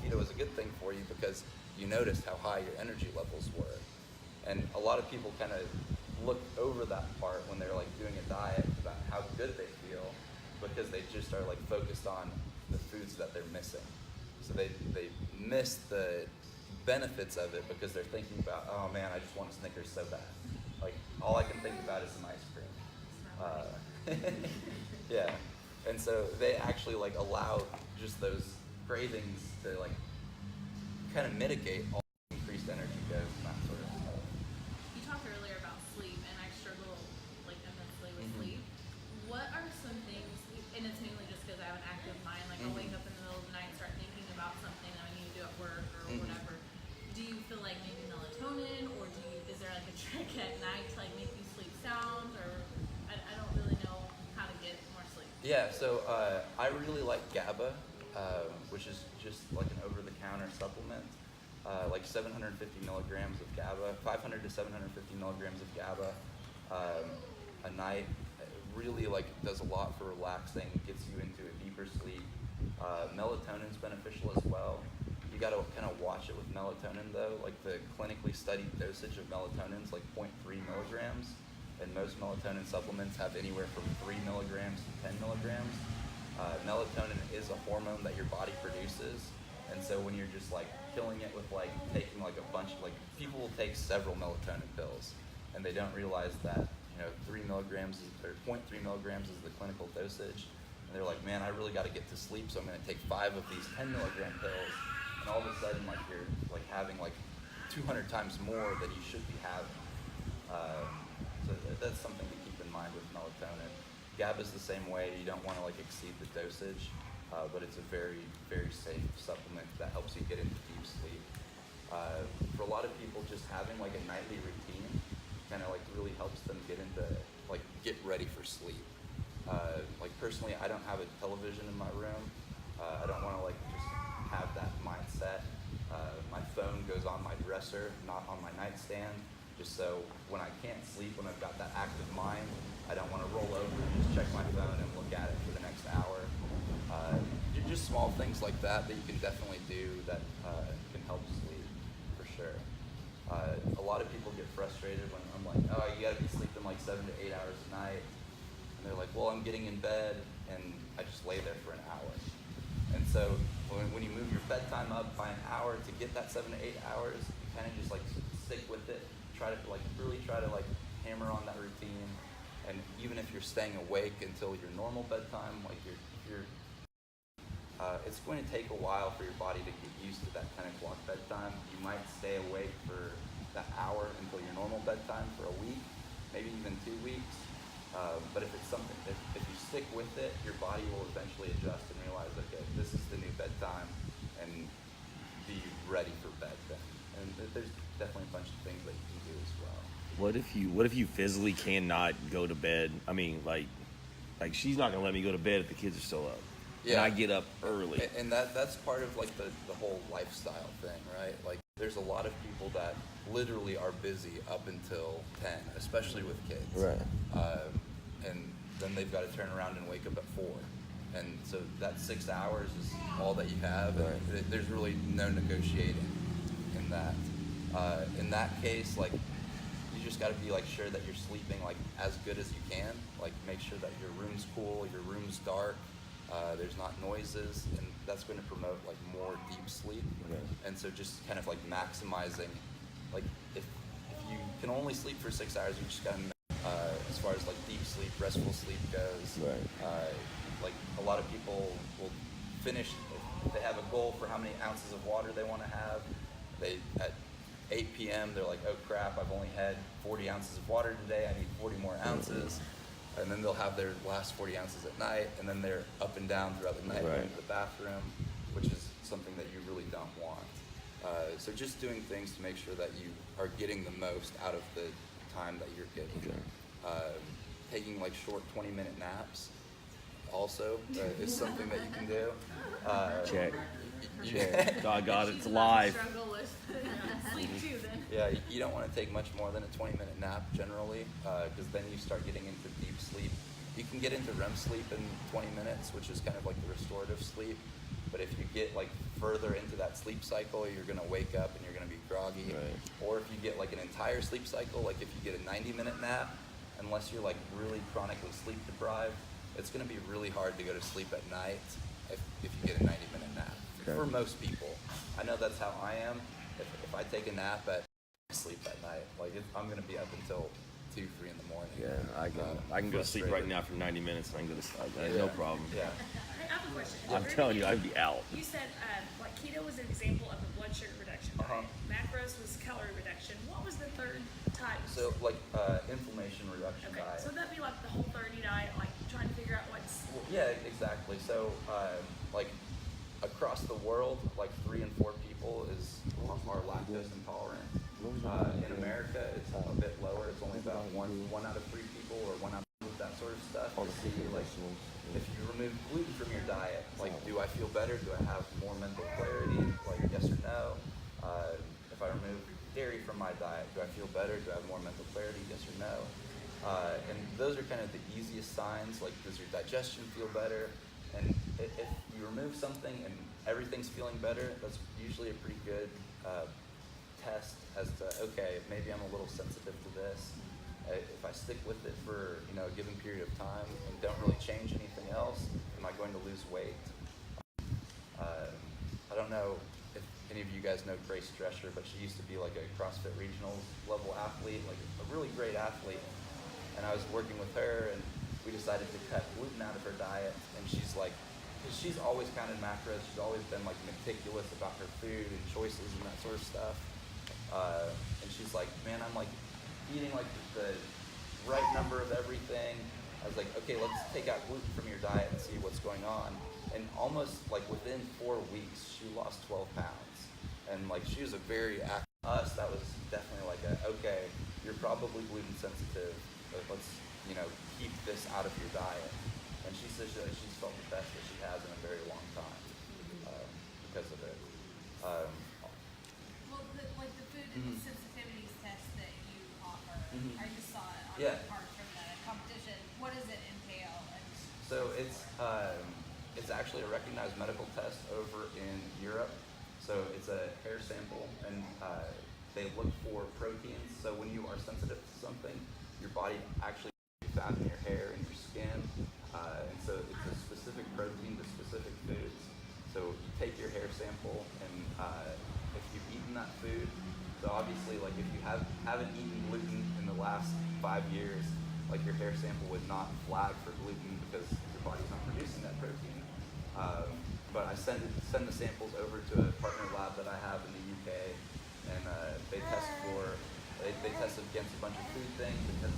keto is a good thing for you because you noticed how high your energy levels were. And a lot of people kind of look over that part when they're like doing a diet about how good they feel, because they just are like focused on the foods that they're missing. So they miss the benefits of it because they're thinking about, oh man, I just want a Snickers so bad. Like all I can think about is some ice cream. Yeah, and so they actually like allow just those cravings to like kind of mitigate all the increased energy goes and that sort of stuff. You talked earlier about sleep, and I struggle like immensely with sleep. What are some things, and it's mainly just because I have an active mind, like I'll wake up in the middle of the night and start thinking about something that I need to do at work or whatever. Do you feel like maybe melatonin, or is there like a trick at night to like make you sleep sound, or I don't really know how to get more sleep. Yeah, so I really like GABA, which is just like an over-the-counter supplement. Like 750 milligrams of GABA, 500 to 750 milligrams of GABA a night. It really like does a lot for relaxing, gets you into a deeper sleep. Melatonin's beneficial as well. You got to kind of watch it with melatonin though. Like the clinically studied dosage of melatonin is like 0.3 milligrams, and most melatonin supplements have anywhere from 3 milligrams to 10 milligrams. Melatonin is a hormone that your body produces, and so when you're just like killing it with like taking like a bunch of like people will take several melatonin pills, and they don't realize that 3 milligrams or 0.3 milligrams is the clinical dosage, and they're like, man, I really got to get to sleep, so I'm going to take 5 of these 10 milligram pills, and all of a sudden like you're like having like 200 times more than you should be having. So that's something to keep in mind with melatonin. GABA is the same way. You don't want to like exceed the dosage, but it's a very, very safe supplement that helps you get into deep sleep. For a lot of people, just having like a nightly routine kind of like really helps them get ready for sleep. Like personally, I don't have a television in my room. I don't want to like just have that mindset. My phone goes on my dresser, not on my nightstand, just so when I can't sleep, when I've got that active mind, I don't want to roll over and just check my phone and look at it for the next hour. Just small things like that you can definitely do that can help sleep, for sure. A lot of people get frustrated when I'm like, oh, you gotta be sleeping like 7 to 8 hours a night. And they're like, well, I'm getting in bed and I just lay there for an hour. And so when you move your bedtime up by an hour to get that 7 to 8 hours, you kind of just like stick with it, really try to like hammer on that routine. And even if you're staying awake until your normal bedtime, like it's going to take a while for your body to get used to that 10 o'clock bedtime. You might stay awake for that hour until your normal bedtime for a week, maybe even 2 weeks. But if it's something, if you stick with it, your body will eventually adjust and realize, okay, this is the new bedtime, and be ready for bed then. And there's definitely a bunch of things that you can do as well. What if you physically cannot go to bed? I mean, like she's not gonna let me go to bed if the kids are still up. Yeah. And I get up early. And that's part of like the whole lifestyle thing, right? Like there's a lot of people that literally are busy up until 10, especially with kids. Right. And then they've got to turn around and wake up at 4. And so that 6 hours is all that you have. Right. And there's really no negotiating in that. In that case, like you just got to be like sure that you're sleeping like as good as you can. Like make sure that your room's cool, your room's dark. There's not noises, and that's going to promote like more deep sleep. Okay. And so just kind of like maximizing, like if you can only sleep for 6 hours, you just got to, as far as like deep sleep, restful sleep goes. Right. Like a lot of people will finish, if they have a goal for how many ounces of water they want to have, at 8 p.m. they're like, oh crap, I've only had 40 ounces of water today, I need 40 more ounces. And then they'll have their last 40 ounces at night, and then they're up and down throughout the night, Right. going to the bathroom, which is something that you really don't want. So just doing things to make sure that you are getting the most out of the time that you're getting. Okay. Taking like short 20-minute naps also is something that you can do. Check. Check. God, She's it's about to live. struggle with sleep too then. Yeah, you don't want to take much more than a 20-minute nap generally, because then you start getting into deep sleep. You can get into REM sleep in 20 minutes, which is kind of like the restorative sleep. But if you get like further into that sleep cycle, you're going to wake up and you're going to be groggy. Right. Or if you get like an entire sleep cycle, like if you get a 90-minute nap, unless you're like really chronically sleep deprived, it's going to be really hard to go to sleep at night if you get a 90-minute nap. Okay. For most people. I know that's how I am. if I take a nap at sleep at night, like I'm gonna be up until 2, 3 in the morning. Yeah, I can go to sleep right now for 90 minutes and I can go to sleep. No problem. Yeah. Hey, I have a question. I'm telling you, I'd be out. You said like keto was an example of a blood sugar reduction diet. Macros was calorie reduction. What was the third type? So like inflammation reduction okay, diet. so that'd be like the whole 30 diet, like trying to figure out what's. Well, yeah, exactly. So like across the world, like 3 in 4 people are lactose intolerant. In America, it's a bit lower. It's only about one out of 3 people, or 1 out of that sort of stuff. To see, like, if you remove gluten from your diet, like, do I feel better? Do I have more mental clarity? Like, yes or no? If I remove dairy from my diet, do I feel better? Do I have more mental clarity? Yes or no? And those are kind of the easiest signs. Like, does your digestion feel better? And if you remove something and everything's feeling better, that's usually a pretty good test as to, okay, maybe I'm a little sensitive to this. If I stick with it for a given period of time and don't really change anything else, am I going to lose weight? I don't know if any of you guys know Grace Drescher, but she used to be like a CrossFit regionals level athlete, like a really great athlete. And I was working with her, and we decided to cut gluten out of her diet. And she's like, because she's always counted macros, she's always been like meticulous about her food and choices and that sort of stuff. And she's like, man, I'm like eating like the right number of everything. I was like, okay, let's take out gluten from your diet and see what's going on. And almost like within 4 weeks, she lost 12 pounds. And like she was a very active us. That was definitely like okay, you're probably gluten sensitive, but let's keep this out of your diet. And she says that she's felt the best that she has in a very long time because of it. Well, the food sensitivities test that you offer, I just saw it on Yeah. the card from the competition. What does it entail? So it's actually a recognized medical test over in Europe. So it's a hair sample, and they look for proteins. So when you are sensitive to something, your body actually fat in your hair and your skin, and so it's a specific protein to specific foods. So you take your hair sample, and if you've eaten that food, so obviously, like if you haven't eaten gluten in the last 5 years, like your hair sample would not flag for gluten because your body's not producing that protein. But I send the samples over to a partner lab that I have in the UK, and they test against a bunch of food things, they test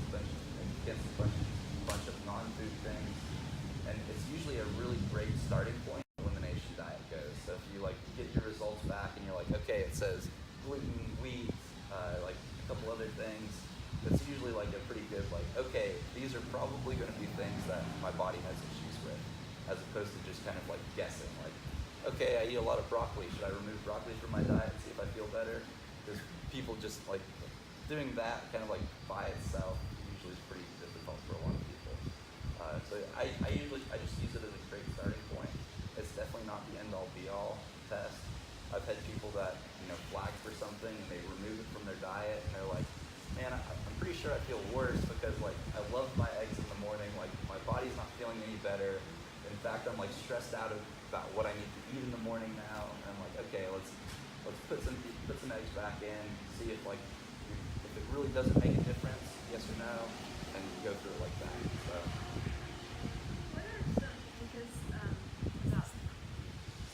against a bunch of non-food things, and it's usually a really great starting point when elimination diet goes. So if you like get your results back and you're like, okay, it says gluten, wheat, like a couple other things, it's usually like a pretty good like, okay, these are probably going to be things that my body has issues with, as opposed to just kind of like guessing, like, okay, I eat a lot of broccoli, should I remove broccoli from my diet and see if I feel better? Because people just like doing that kind of like by itself usually is pretty difficult for a lot of people. So I just use it as a great starting point. It's definitely not the end all be all test. I've had people that flag for something and they remove it from their diet and they're like, man, I'm pretty sure I feel worse because like I love my eggs in the morning, like my body's not feeling any better. In fact, I'm like stressed out about what I need to eat in the morning now. And I'm like, okay, let's put some eggs back in, see if it really doesn't make a difference, yes or no, and go through it like that. So. What are some, because it's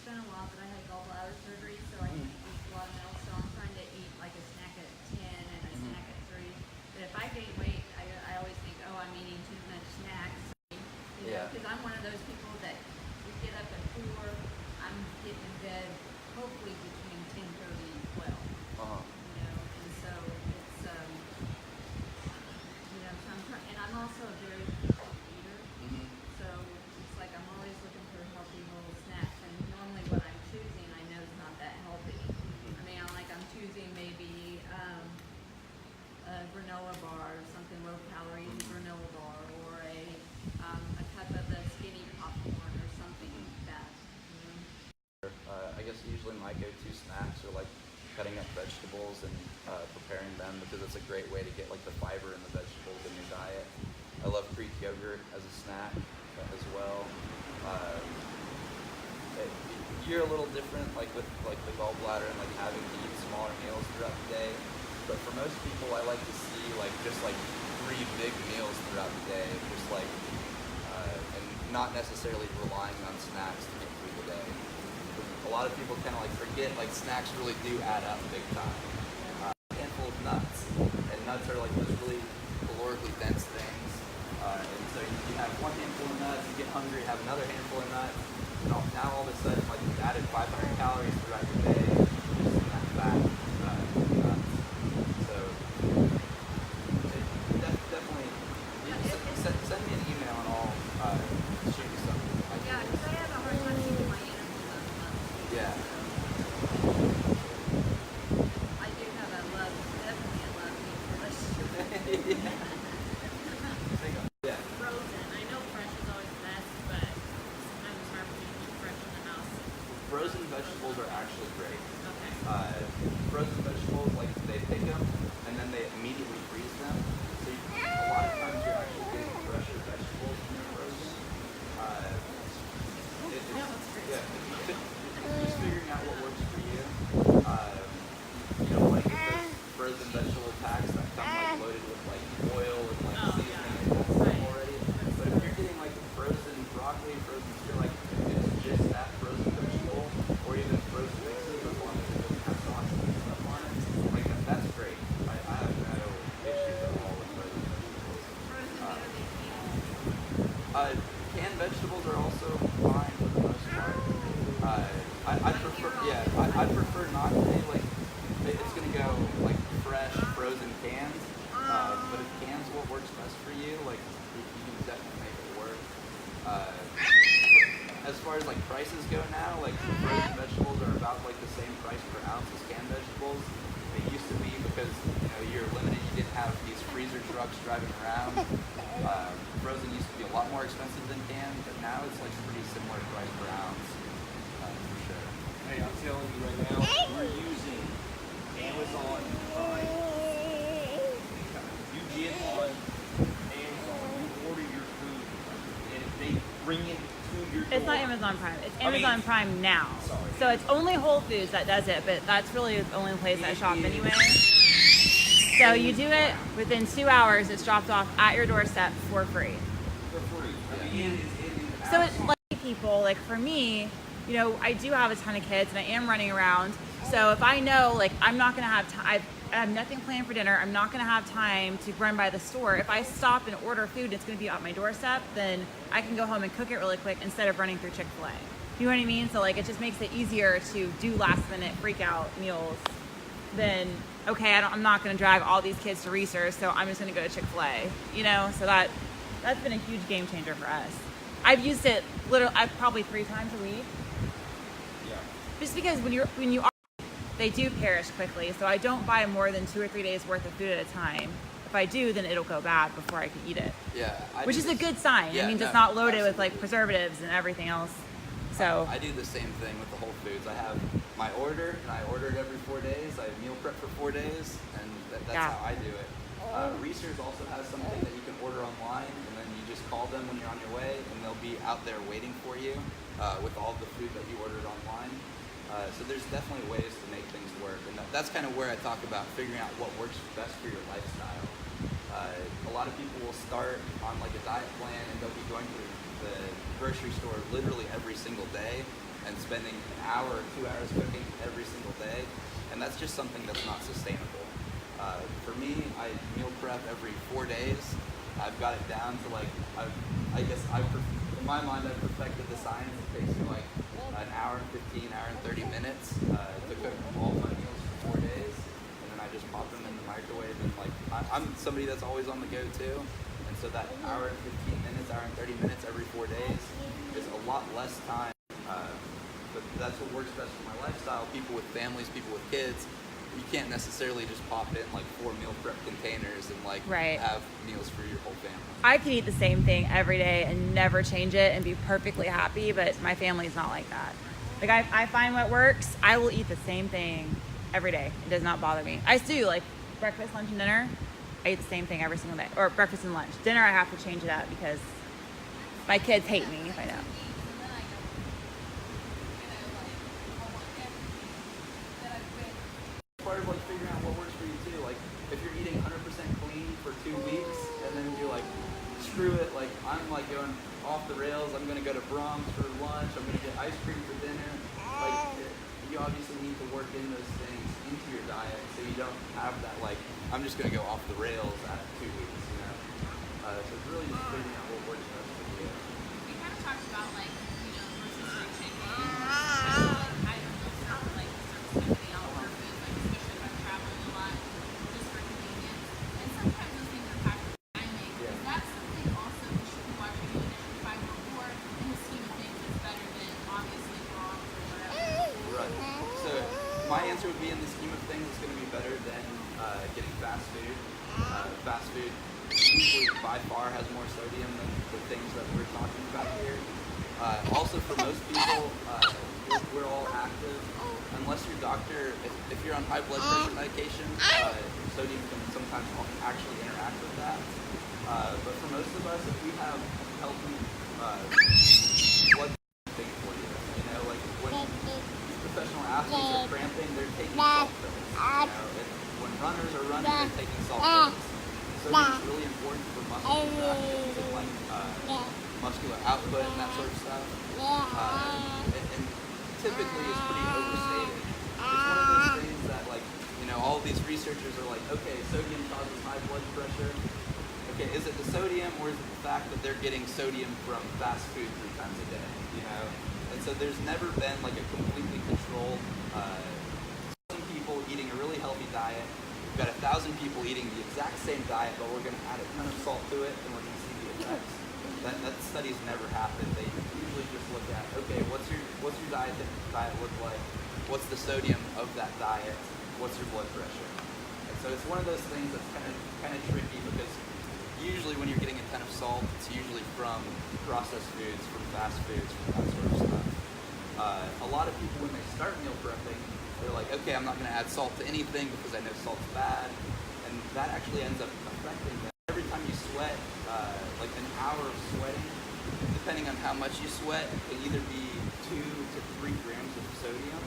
been a while, but I had gallbladder surgery, so I can't eat a lot of milk, so I'm trying to eat like a snack at 10 and a snack at 3. But if I gain weight, I always think, oh, I'm eating too much snacks, because I'm one of those people that we get up at 4, I'm getting in bed hopefully between 10:30 and 12. And so it's, so I'm also a very healthy eater. So it's like I'm always looking for healthy little snacks, and normally what I'm choosing I know is not that healthy. I mean, I'm choosing maybe a granola bar or something low calorie granola bar, or a cup of the skinny popcorn or something like that. I guess usually my go-to snacks are like cutting up vegetables and preparing them, because it's a great way to get like the fiber in the vegetables in your diet. I love Greek yogurt as a snack as well. you're a little different, like with like the gallbladder and like having to eat smaller meals throughout the day. But for most people, I like to see like just like 3 big meals throughout the day, just like and not necessarily relying on snacks to get through the day. A lot of people kind of like forget like snacks really do add up big time. A handful of nuts, and nuts are like those really calorically dense things. And so you have one handful of nuts, you get hungry, have another handful of nuts, and now all of a sudden like you've added 500 calories throughout your day just in that fat nuts. So definitely send me an email and I'll shoot you something. Yeah, because I have a hard time keeping my animals on the month. Yeah. I do have a love, definitely a love hate relationship. Yeah. Frozen. I know fresh is always best, but sometimes it's hard for me to keep fresh in the house. Frozen vegetables are actually great. Okay. Frozen vegetables, like they pick them and then they immediately freeze them. So a lot of times you're actually getting fresher vegetables when they're frozen. Just figuring out what works for you. You don't want to get those frozen vegetable packs that come like loaded with like oil and like seasoning and that stuff already. But if you're getting like frozen broccoli, frozen steer, like it's just that frozen vegetable, or even frozen mixes as long as it doesn't have sauces and stuff on it, like that's great. I have no issues at all with frozen vegetables. Canned vegetables are also fine for the most part. I prefer not to like. It's gonna go like fresh, frozen cans. But if cans what works best for you, like you can definitely make it work. As far as like prices go now, like frozen vegetables are about like the same price per ounce as canned vegetables. It used to be because you're limited. You didn't have these freezer trucks driving around. Frozen used to be a lot more expensive than canned, but now it's like pretty similar price per ounce. For sure. Hey, I'm telling you right now, we're using Amazon Prime. You get on Amazon, you order your food, and if they bring it to your door. It's not Amazon Prime. It's Amazon mean, Prime Now. sorry. So it's only Whole Foods that does it, but that's really the only place I shop anyway. So you do it within 2 hours. It's dropped off at your doorstep for free. For free. I mean, it is So it's like people, like for me, I do have a ton of kids and I am running around. So if I know, like, I'm not going to have time, I have nothing planned for dinner, I'm not going to have time to run by the store. If I stop and order food and it's going to be at my doorstep, then I can go home and cook it really quick instead of running through Chick-fil-A. You know what I mean? So like, it just makes it easier to do last minute freak out meals than, okay, I'm not going to drag all these kids to research, so I'm just going to go to Chick-fil-A. So that's been a huge game changer for us. I've used it probably 3 times a week. Yeah. Just because when you are, they do perish quickly. So I don't buy more than 2 or 3 days worth of food at a time. If I do, then it'll go bad before I can eat it. Yeah. Which is a good sign. Yeah, it means no, it's not loaded with absolutely. like preservatives and everything else. So I do the same thing with the Whole Foods. I have my order, and I order it every 4 days. I meal prep for 4 days, and that's Yeah. how I do it. Reese's also has something that you can order online, and then you just call them when you're on your way, and they'll be out there waiting for you with all the food that you ordered online. So there's definitely ways to make things work, and that's kind of where I talk about figuring out what works best for your lifestyle. A lot of people will start on like a diet plan, and they'll be going to the grocery store literally every single day and spending an hour or 2 hours cooking every single day, and that's just something that's not sustainable. For me, I meal prep every 4 days. I've got it down to like, in my mind, I've perfected the science. It takes me like an hour and 15, hour and 30 minutes to cook all my meals for 4 days, and then I just pop them in the microwave. And like, I'm somebody that's always on the go too, and so that hour and 15 minutes, hour and 30 minutes every 4 days is a lot less time. But that's what works best for my lifestyle. People with families, people with kids, you can't necessarily just pop in like 4 meal prep containers and like Right. have meals for your whole family. I could eat the same thing every day and never change it and be perfectly happy, but my family's not like that. Like I find what works. I will eat the same thing every day. It does not bother me. I still do like breakfast, lunch, and dinner. I eat the same thing every single day, or breakfast and lunch. Dinner, I have to change it up because my kids hate me if I don't. screw it, like I'm like going off the rails, I'm gonna go to Brahms for lunch, I'm gonna get ice cream for dinner. Like you obviously need to work in those things into your diet so you don't have that like, I'm just gonna go off the rails at 2 weeks, you know. So it's really just figuring out what works best for you. We kind of talked about like, you know, versus reaching kind of like I don't know, stuff like certain kind of the outdoor foods, like especially if I'm traveling a lot, just for convenience. And sometimes those things are factors that I make. Yeah. Is that something also we should be watching in addition to fiber, or in the scheme of things it's better than obviously Brahms or whatever? Right. So my answer would be in the scheme of things, it's going to be better than getting fast food. Fast food usually by far has more sodium than the things that we're talking about here. Also, for most people, we're all active. Unless your doctor, if you're on high blood pressure medication, sodium can sometimes actually interact with that. But for most of us, if we have healthy blood thing for you, you know, like when professional athletes are cramping, they're taking salt pills. You know, when runners are running, they're taking salt pills. Sodium is really important for muscle contractions and like muscular output and that sort of stuff. And typically it's pretty overstated. It's one of those things that like, you know, all of these researchers are like, okay, sodium causes high blood pressure. Okay, is it the sodium or is it the fact that they're getting sodium from fast food 3 times a day, you know? And so there's never been like a completely controlled, 1,000 people eating a really healthy diet. We've got 1,000 people eating the exact same diet, but we're gonna add a ton of salt to it and we're gonna see the effects. That study's never happened. They usually just look at, okay, what's your diet look like? What's the sodium of that diet? What's your blood pressure? And so it's one of those things that's kind of tricky because usually when you're getting a ton of salt, it's usually from processed foods, from fast foods, from that sort of stuff. A lot of people, when they start meal prepping, they're like, okay, I'm not going to add salt to anything because I know salt's bad. And that actually ends up affecting them. Every time you sweat, like an hour of sweating, depending on how much you sweat, can either be 2 to 3 grams of sodium,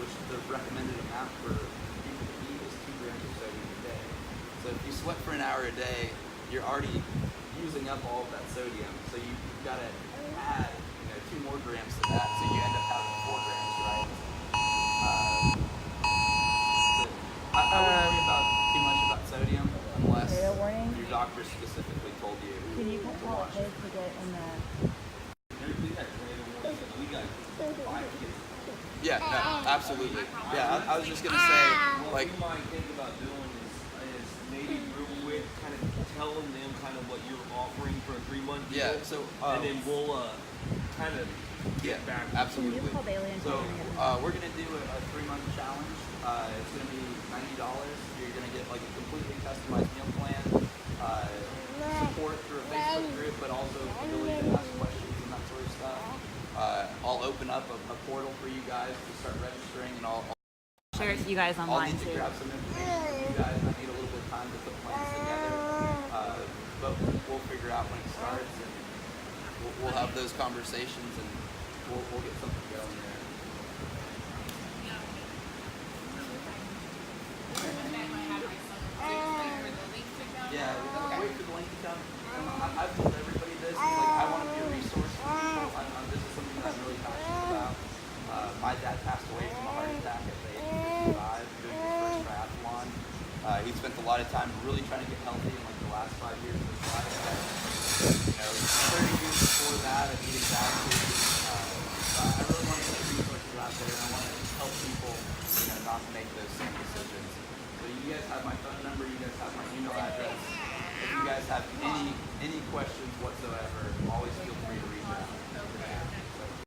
which the recommended amount for people to eat is 2 grams of sodium a day. So if you sweat for an hour a day, you're already using up all of that sodium. So you've got to add, 2 more grams to that, so you end up having 4 grams, right? I wouldn't worry about too much about sodium unless your doctor specifically told you. Can you call kids to get in the? We got tornado warnings. We got 5 kids. Yeah, no, absolutely. Yeah, I was just gonna say, What like, we might think about doing is maybe real quick, kind of telling them kind of what you're offering for a 3-month deal. yeah. So and then we'll kind of yeah, get back. absolutely. Can you call Bailey and So tell her to get we're gonna do a 3-month challenge. It's gonna be $90. You're gonna get like a completely customized meal plan, support through a Facebook group, but also ability to ask questions and that sort of stuff. I'll open up a portal for you guys to start registering, and I'll share it to you guys I'll online need to too. grab some information from you guys. I need a little bit of time to put plans together, but we'll figure out when it starts, and we'll have those conversations, and we'll get something going there. Yeah, wait for the link to come. I've told everybody this. It's like I want to be a resource for people. This is something that I'm really passionate about. My dad passed away from a heart attack at the age of 55 doing his first triathlon. He spent a lot of time really trying to get healthy in like the last 5 years of his life. But, 30 years before that of eating bad food. I really want to put resources out there, and I want to help people, not make those same decisions. So you guys have my phone number, you guys have my email address. If you guys have any questions whatsoever,